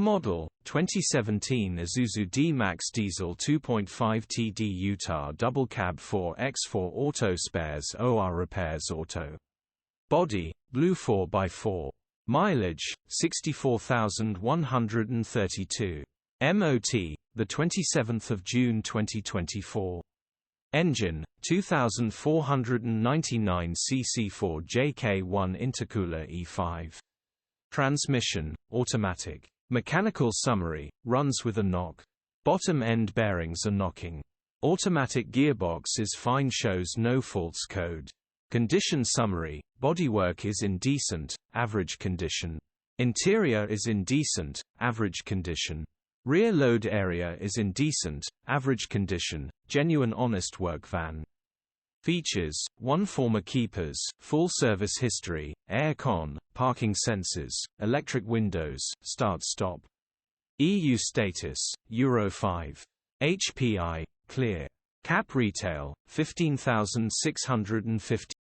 Model, 2017 ISUZU D-Max Diesel 2.5 TD Utah Double Cab 4x4 Auto Spares OR Repairs Auto. Body, blue 4x4. Mileage, 64,132. MOT, the 27th of June 2024. Engine, 2499 cc 4JK1 Intercooler E5. Transmission, automatic. Mechanical summary, runs with a knock. Bottom end bearings are knocking. Automatic gearbox is fine, shows no faults code. Condition summary, bodywork is in decent, average condition. Interior is in decent, average condition. Rear load area is in decent, average condition, genuine honest work van. Features, 1 former keepers, full service history, air-con, parking sensors, electric windows, start-stop. EU status, Euro 5. HPI, clear. Cap retail, 15,650.